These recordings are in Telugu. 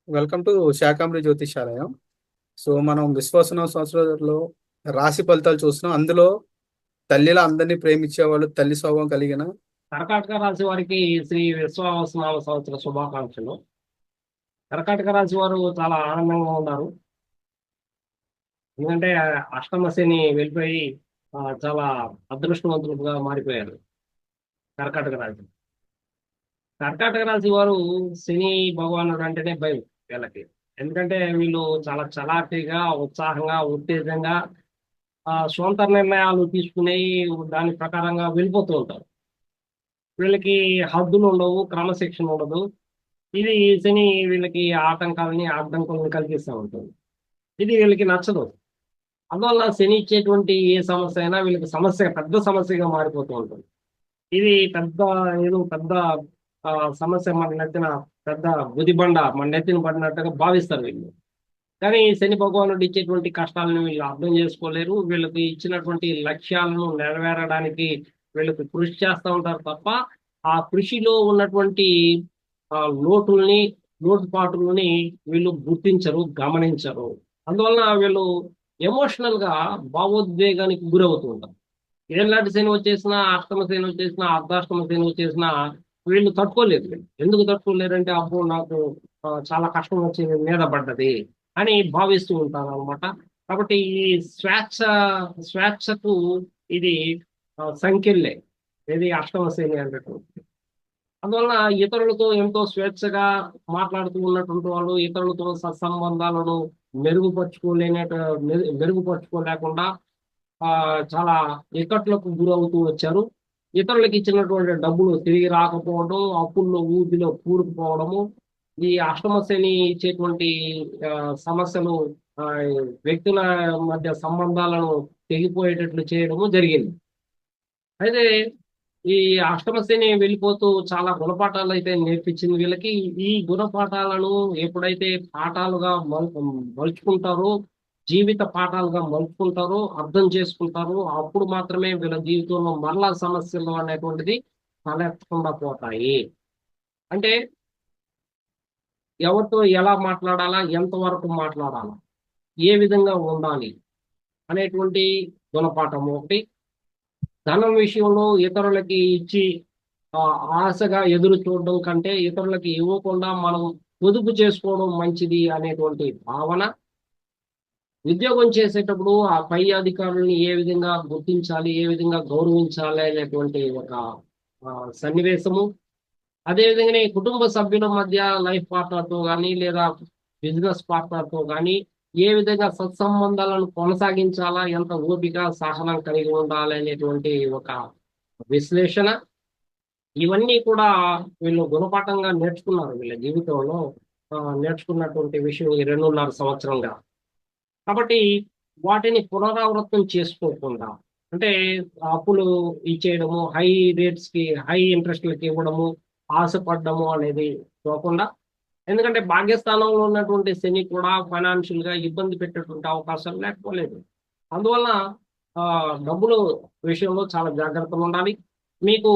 Welcome to Shakambari Jyotishalayam. So మనం విశ్వాసన సంవత్సరంలో రాశి ఫలితాలు చూస్తున్నాం. అందులో తల్లిలా అందరినీ ప్రేమించేవాళ్ళు, తల్లి స్వభావం కలిగిన కర్కాటక రాశి వారికి శ్రీ విశ్వావసనామ సంవత్సర శుభాకాంక్షలు. కర్కాటక రాశి వారు చాలా ఆనందంగా ఉన్నారు. ఎందుకంటే అష్టమ శని వెళ్ళిపోయి చాలా అదృష్టవంతులుగా మారిపోయారు. కర్కాటక రాశి కర్కాటక రాశి వారు శని భగవానుడు అంటేనే భయం వీళ్ళకి. ఎందుకంటే వీళ్ళు చాలా చలాకీగా, ఉత్సాహంగా, ఉత్తేజంగా సొంత నిర్ణయాలు తీసుకుని దాని ప్రకారంగా వెళ్ళిపోతూ ఉంటారు. వీళ్ళకి హద్దులు ఉండవు, క్రమశిక్షణ ఉండదు. ఇది శని వీళ్ళకి ఆటంకాలని అడ్డంకులను కలిగిస్తూ ఉంటుంది. ఇది వీళ్ళకి నచ్చదు. అందువల్ల శని ఇచ్చేటువంటి ఏ సమస్య అయినా వీళ్ళకి పెద్ద సమస్యగా మారిపోతూ ఉంటుంది. ఇది ఏదో పెద్ద ఆ, సమస్య మన నెత్తిన పెద్ద గుదిబండ మన నెత్తిన పడినట్టుగా భావిస్తారు వీళ్ళు. కానీ శని భగవానుడు ఇచ్చేటువంటి కష్టాలను వీళ్ళు అర్థం చేసుకోలేరు. వీళ్ళకి ఇచ్చినటువంటి లక్ష్యాలను నెరవేరడానికి వీళ్ళకి కృషి చేస్తూ ఉంటారు తప్ప ఆ కృషిలో ఉన్నటువంటి ఆ లోటుల్ని లోటుపాటుల్ని వీళ్ళు గుర్తించరు, గమనించరు. అందువలన వీళ్ళు ఎమోషనల్ గా భావోద్వేగానికి గురవుతూ ఉంటారు. ఏళ్ళనాటి శని వచ్చేసినా, అష్టమ శని వచ్చేసినా, అర్ధాష్టమ శని వచ్చేసినా వీళ్ళు తట్టుకోలేరు. ఎందుకు తట్టుకోలేరంటే అబ్బో నాకు చాలా కష్టం వచ్చి మీద పడ్డది అని భావిస్తూ ఉంటారు అనమాట. కాబట్టి ఈ స్వేచ్ఛ స్వేచ్ఛకు ఇది సంఖ్యలే. ఇది అష్టమ శని అన్నట్టు. అందువలన ఇతరులతో ఎంతో స్వేచ్ఛగా మాట్లాడుతూ ఉన్నటువంటి వాళ్ళు ఇతరులతో సత్సంబంధాలను మెరుగుపరుచుకోలేని మెరుగుపరుచుకోలేకుండా ఆ చాలా ఇక్కట్లకు గురవుతూ వచ్చారు. ఇతరులకు ఇచ్చినటువంటి డబ్బులు తిరిగి రాకపోవడం, అప్పుల్లో ఊబిలో కూరుకుపోవడము, ఈ అష్టమ శని ఇచ్చేటువంటి ఆ, సమస్యలు ఆ, వ్యక్తుల మధ్య సంబంధాలను తెగిపోయేటట్లు చేయడము జరిగింది. అయితే ఈ అష్టమ శని వెళ్ళిపోతూ చాలా గుణపాఠాలు అయితే నేర్పించింది వీళ్ళకి. ఈ గుణపాఠాలను ఎప్పుడైతే పాఠాలుగా మలుచుకుంటారో, జీవిత పాఠాలుగా మలుచుకుంటారో, అర్థం చేసుకుంటారో, అప్పుడు మాత్రమే వీళ్ళ జీవితంలో మరలా సమస్యలు అనేటువంటిది తలెత్తకుండా పోతాయి. అంటే ఎవరితో ఎలా మాట్లాడాలా, ఎంతవరకు మాట్లాడాలా, ఏ విధంగా ఉండాలి అనేటువంటి గుణపాఠం ఒకటి. ధనం విషయంలో ఇతరులకి ఇచ్చి ఆ, ఆశగా ఎదురు చూడడం కంటే ఇతరులకి ఇవ్వకుండా మనం పొదుపు చేసుకోవడం మంచిది అనేటువంటి భావన. ఉద్యోగం చేసేటప్పుడు ఆ పై అధికారులను ఏ విధంగా గుర్తించాలి, ఏ విధంగా గౌరవించాలి అనేటువంటి ఒక సన్నివేశము. అదేవిధంగానే కుటుంబ సభ్యుల మధ్య లైఫ్ పార్ట్నర్తో కానీ లేదా బిజినెస్ పార్ట్నర్తో కానీ ఏ విధంగా సత్సంబంధాలను కొనసాగించాలా, ఎంత ఓపిక సహనం కలిగి ఉండాలి అనేటువంటి ఒక విశ్లేషణ. ఇవన్నీ కూడా వీళ్ళు గుణపాఠంగా నేర్చుకున్నారు వీళ్ళ జీవితంలో. నేర్చుకున్నటువంటి విషయం ఈ 2.5 సంవత్సరంగా. కాబట్టి వాటిని పునరావృతం చేసుకోకుండా, అంటే అప్పులు ఇచ్చేయడము, హై రేట్స్ కి హై ఇంట్రెస్ట్లకి ఇవ్వడము, ఆశపడము అనేది పోకుండా. ఎందుకంటే భాగ్యస్థానంలో ఉన్నటువంటి శని కూడా ఫైనాన్షియల్ గా ఇబ్బంది పెట్టేటువంటి అవకాశాలు లేకపోలేదు. అందువల్ల ఆ డబ్బులు విషయంలో చాలా జాగ్రత్తగా ఉండాలి. మీకు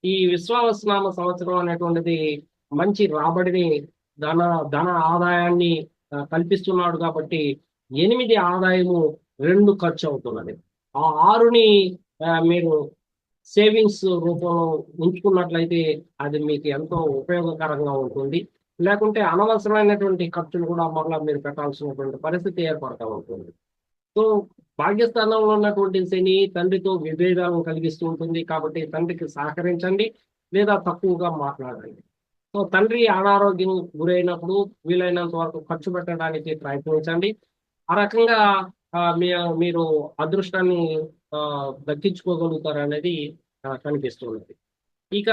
ఈ విశ్వావసనామ సంవత్సరం అనేటువంటిది మంచి రాబడిని, ధన ధన ఆదాయాన్ని కల్పిస్తున్నాడు కాబట్టి 8 ఆదాయము, 2 ఖర్చు అవుతున్నది. ఆ 6ని మీరు సేవింగ్స్ రూపంలో ఉంచుకున్నట్లయితే అది మీకు ఎంతో ఉపయోగకరంగా ఉంటుంది. లేకుంటే అనవసరమైనటువంటి ఖర్చులు కూడా మరలా మీరు పెట్టాల్సినటువంటి పరిస్థితి ఏర్పడతా ఉంటుంది. సో భాగ్యస్థానంలో ఉన్నటువంటి శని తండ్రితో విభేదాలను కలిగిస్తూ ఉంటుంది. కాబట్టి తండ్రికి సహకరించండి లేదా తక్కువగా మాట్లాడండి. సో తండ్రి అనారోగ్యం గురైనప్పుడు వీలైనంత వరకు ఖర్చు పెట్టడానికి ప్రయత్నించండి. ఆ రకంగా మీరు అదృష్టాన్ని ఆ, దక్కించుకోగలుగుతారు అనేది కనిపిస్తున్నది. ఇక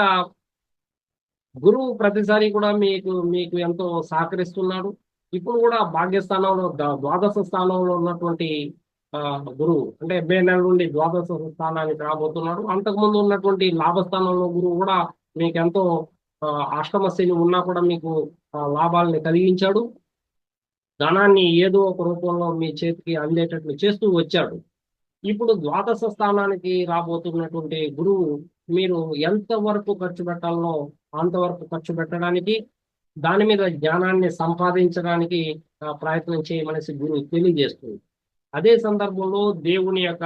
గురువు ప్రతిసారి కూడా మీకు మీకు ఎంతో సహకరిస్తున్నాడు. ఇప్పుడు కూడా భాగ్యస్థానంలో ద్వాదశ స్థానంలో ఉన్నటువంటి ఆ, గురువు అంటే మే నెల నుండి ద్వాదశ స్థానానికి రాబోతున్నాడు. అంతకుముందు ఉన్నటువంటి లాభస్థానంలో గురువు కూడా మీకు ఎంతో ఆ, అష్టమ శని ఉన్నా కూడా మీకు లాభాలని కలిగించాడు. ధనాన్ని ఏదో ఒక రూపంలో మీ చేతికి అందేటట్లు చేస్తూ వచ్చాడు. ఇప్పుడు ద్వాదశ స్థానానికి రాబోతున్నటువంటి గురువు మీరు ఎంతవరకు ఖర్చు పెట్టాలనో అంతవరకు ఖర్చు పెట్టడానికి, దాని మీద జ్ఞానాన్ని సంపాదించడానికి ప్రయత్నం చేయమనేసి గురువు తెలియజేస్తుంది. అదే సందర్భంలో దేవుని యొక్క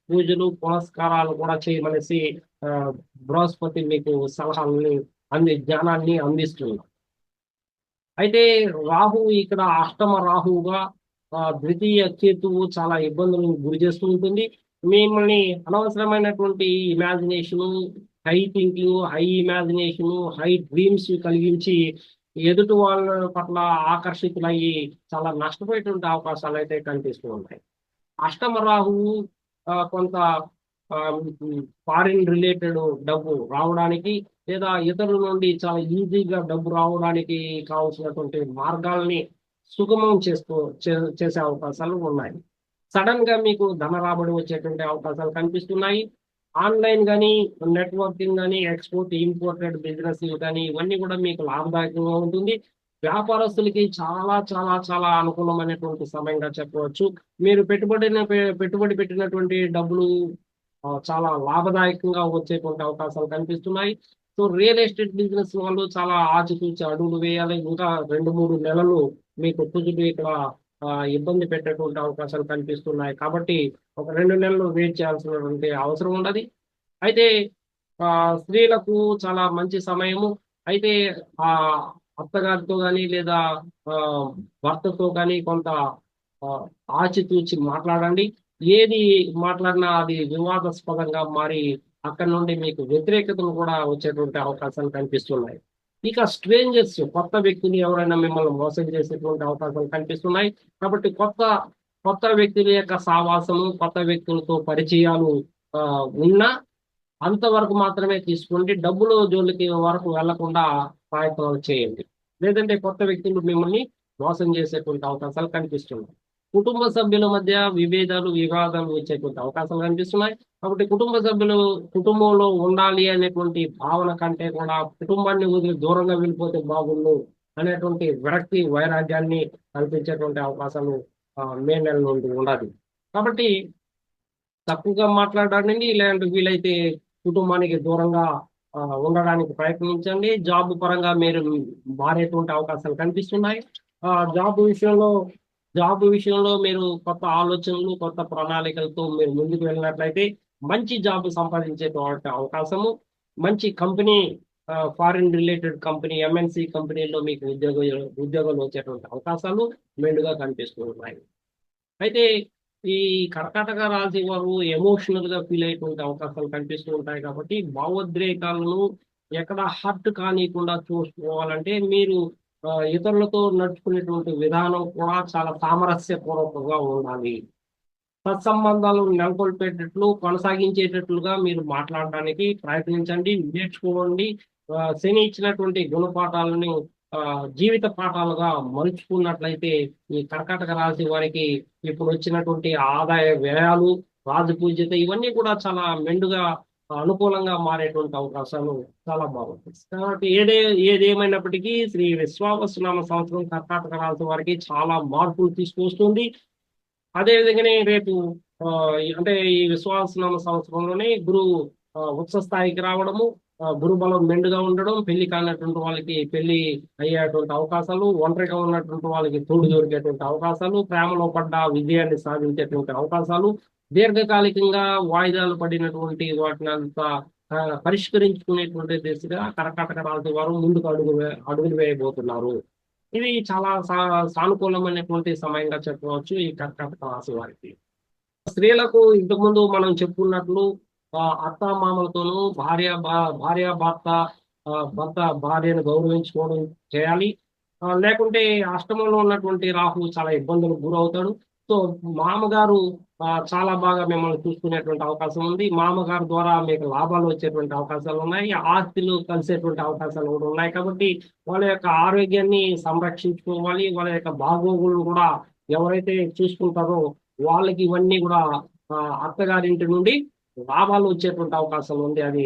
పూజలు పునస్కారాలు కూడా చేయమనేసి ఆ, బృహస్పతి మీకు సలహాలని జ్ఞానాన్ని అందిస్తున్నారు. అయితే రాహువు ఇక్కడ అష్టమ రాహువుగా ద్వితీయ కేతువు చాలా ఇబ్బందులను గురి చేస్తూ ఉంటుంది. మిమ్మల్ని అనవసరమైనటువంటి imagination, high thinking, high imagination, high dreams కలిగించి ఎదుటి వాళ్ళ పట్ల ఆకర్షితులయ్యి చాలా నష్టపోయేటువంటి అవకాశాలు అయితే కనిపిస్తూ ఉన్నాయి. అష్టమ రాహువు కొంత ఫారిన్ రిలేటెడ్ డబ్బు రావడానికి లేదా ఇతరుల నుండి చాలా ఈజీగా డబ్బు రావడానికి కావాల్సినటువంటి మార్గాల్ని సుగమం చేసే అవకాశాలు ఉన్నాయి. సడన్ గా మీకు ధన రాబడి వచ్చేటువంటి అవకాశాలు కనిపిస్తున్నాయి. ఆన్లైన్ కానీ, నెట్వర్కింగ్ కానీ, ఎక్స్పోర్ట్ ఇంపోర్టెడ్ బిజినెస్ కానీ ఇవన్నీ కూడా మీకు లాభదాయకంగా ఉంటుంది. వ్యాపారస్తులకి చాలా చాలా చాలా అనుకూలమైనటువంటి సమయంగా చెప్పవచ్చు. మీరు పెట్టుబడి పెట్టినటువంటి డబ్బులు చాలా లాభదాయకంగా వచ్చేటువంటి అవకాశాలు కనిపిస్తున్నాయి. సో రియల్ ఎస్టేట్ బిజినెస్ వాళ్ళు చాలా ఆచితూచి అడుగులు వేయాలి. ఇంకా 2-3 నెలలు మీకు కుజుడు ఇక్కడ ఇబ్బంది పెట్టేటువంటి అవకాశాలు కనిపిస్తున్నాయి. కాబట్టి ఒక 2 నెలలు వెయిట్ చేయాల్సినటువంటి అవసరం ఉండదు. అయితే ఆ స్త్రీలకు చాలా మంచి సమయము. అయితే ఆ అత్తగారితో కానీ లేదా ఆ భర్తతో కానీ కొంత ఆ, ఆచితూచి మాట్లాడండి. ఏది మాట్లాడినా అది వివాదాస్పదంగా మారి అక్కడ నుండి మీకు వ్యతిరేకతలు కూడా వచ్చేటువంటి అవకాశాలు కనిపిస్తున్నాయి. ఇక స్ట్రేంజర్స్, కొత్త వ్యక్తులు ఎవరైనా మిమ్మల్ని మోసం చేసేటువంటి అవకాశాలు కనిపిస్తున్నాయి. కాబట్టి కొత్త కొత్త వ్యక్తుల యొక్క సావాసము, కొత్త వ్యక్తులతో పరిచయాలు ఆ, ఉన్నా అంతవరకు మాత్రమే తీసుకోండి. డబ్బులు జోలికి వరకు వెళ్లకుండా ప్రయత్నాలు చేయండి. లేదంటే కొత్త వ్యక్తులు మిమ్మల్ని మోసం చేసేటువంటి అవకాశాలు కనిపిస్తున్నాయి. కుటుంబ సభ్యుల మధ్య వివాదాలు వచ్చేటువంటి అవకాశాలు కనిపిస్తున్నాయి. కాబట్టి కుటుంబ సభ్యులు కుటుంబంలో ఉండాలి అనేటువంటి భావన కంటే కూడా కుటుంబాన్ని వదిలి దూరంగా వెళ్ళిపోతే బాగుండు అనేటువంటి విరక్తి, వైరాగ్యాన్ని కల్పించేటువంటి అవకాశాలు మే నెల నుండి ఉండాలి. కాబట్టి తక్కువగా మాట్లాడండి. లేదంటే వీలైతే కుటుంబానికి దూరంగా ఉండడానికి ప్రయత్నించండి. జాబ్ పరంగా మీరు మారేటువంటి అవకాశాలు కనిపిస్తున్నాయి. ఆ జాబ్ విషయంలో మీరు కొత్త ఆలోచనలు, కొత్త ప్రణాళికలతో మీరు ముందుకు వెళ్ళినట్లయితే మంచి జాబ్ సంపాదించేటువంటి అవకాశము, మంచి company, foreign related company, MNC కంపెనీలో మీకు ఉద్యోగాలు వచ్చేటువంటి అవకాశాలు మెండుగా కనిపిస్తూ ఉన్నాయి. అయితే ఈ కర్కాటక రాశి వారు ఎమోషనల్ గా ఫీల్ అయ్యేటువంటి అవకాశాలు కనిపిస్తూ ఉంటాయి. కాబట్టి భావోద్రేకాలను ఎక్కడ హర్ట్ కానికుండా చూసుకోవాలంటే మీరు ఇతరులతో నడుచుకునేటువంటి విధానం కూడా చాలా సామరస్యపూర్వకంగా ఉండాలి. సత్సంబంధాలు నెలకొల్పేటట్లు, కొనసాగించేటట్లుగా మీరు మాట్లాడడానికి ప్రయత్నించండి, నేర్చుకోండి. శని ఇచ్చినటువంటి గుణపాఠాలను జీవిత పాఠాలుగా మలుచుకున్నట్లయితే ఈ కర్కాటక రాశి వారికి ఇప్పుడు వచ్చినటువంటి ఆదాయ వ్యయాలు, రాజపూజ్యత ఇవన్నీ కూడా చాలా మెండుగా అనుకూలంగా మారేటువంటి అవకాశాలు చాలా బాగుంటాయి. కాబట్టి ఏదేమైనప్పటికీ శ్రీ విశ్వావసునామ సంవత్సరం కర్కాటక రాశి వారికి చాలా మార్పులు తీసుకొస్తుంది. అదే విధంగానే రేపు అంటే ఈ విశ్వాసనామ సంవత్సరంలోనే గురువు ఉచ్చ స్థాయికి రావడము, గురుబలం మెండుగా ఉండడం, పెళ్లి కానటువంటి వాళ్ళకి పెళ్లి అయ్యేటువంటి అవకాశాలు, ఒంటరిగా ఉన్నటువంటి వాళ్ళకి తోడు దొరికేటువంటి అవకాశాలు, ప్రేమలో పడ్డ విజయాన్ని సాధించేటువంటి అవకాశాలు, దీర్ఘకాలికంగా వాయిదాలు పడినటువంటి వాటిని అంతా పరిష్కరించుకునేటువంటి దిశగా కర్కాటక రాశి వారు ముందుకు అడుగులు వేయబోతున్నారు. ఇది చాలా సానుకూలమైనటువంటి సమయంగా చెప్పవచ్చు ఈ కర్కాటక రాశి వారికి. స్త్రీలకు ఇంతకుముందు మనం చెప్పుకున్నట్లు అత్త మామలతోనూ భర్త భార్యను గౌరవించుకోవడం చేయాలి. లేకుంటే అష్టమంలో ఉన్నటువంటి రాహు చాలా ఇబ్బందులకు గురవుతాడు. సో మామగారు చాలా బాగా మిమ్మల్ని చూసుకునేటువంటి అవకాశం ఉంది. మామగారు ద్వారా మీకు లాభాలు వచ్చేటువంటి అవకాశాలు ఉన్నాయి. ఆస్తులు కలిసేటువంటి అవకాశాలు కూడా ఉన్నాయి. కాబట్టి వాళ్ళ యొక్క ఆరోగ్యాన్ని సంరక్షించుకోవాలి. వాళ్ళ యొక్క బాగోగులు కూడా ఎవరైతే చూసుకుంటారో వాళ్ళకి ఇవన్నీ కూడా అత్తగారింటి నుండి లాభాలు వచ్చేటువంటి అవకాశం ఉంది. అది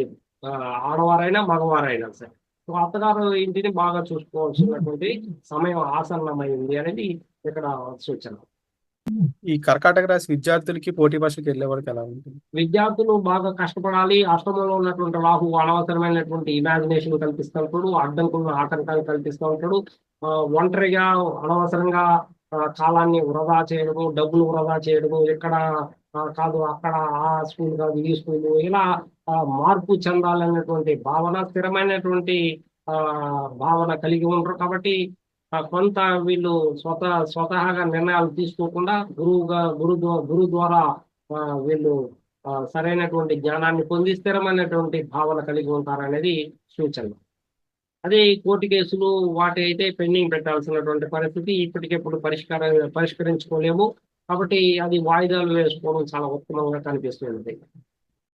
ఆడవారైనా మగవారైనా సరే. సో అత్తగారు ఇంటిని బాగా చూసుకోవాల్సినటువంటి సమయం ఆసన్నమైంది అనేది ఇక్కడ సూచన. ఈ కర్కాటక రాశి విద్యార్థులకి పోటీ పరీక్షకి వెళ్ళే వాళ్ళకి ఎలా ఉంటుంది? విద్యార్థులు బాగా కష్టపడాలి. అష్టమంలో ఉన్నటువంటి రాహు అనవసరమైనటువంటి ఇమాజినేషన్ కల్పిస్తూ ఉంటాడు, అడ్డంకులను ఆటంకాలు కల్పిస్తూ ఉంటాడు. ఒంటరిగా అనవసరంగా కాలాన్ని వృధా చేయడము, డబ్బులు వృధా చేయడము, ఇక్కడ కాదు అక్కడ, ఆ స్కూల్ కాదు ఈ స్కూల్, ఇలా మార్పు చెందాలనేటువంటి భావన, స్థిరమైనటువంటి ఆ భావన కలిగి ఉంటారు. కాబట్టి కొంత వీళ్ళు స్వతహాగా నిర్ణయాలు తీసుకోకుండా గురువు ద్వారా వీళ్ళు సరైనటువంటి జ్ఞానాన్ని పొంది స్థిరమైనటువంటి భావన కలిగి ఉంటారనేది సూచన. అదే ఈ కోర్టు కేసులు వాటి అయితే పెండింగ్ పెట్టాల్సినటువంటి పరిస్థితి, ఇప్పటికెప్పుడు పరిష్కరించుకోలేము. కాబట్టి అది వాయిదాలు వేసుకోవడం చాలా ఉత్తమంగా కనిపిస్తుంది.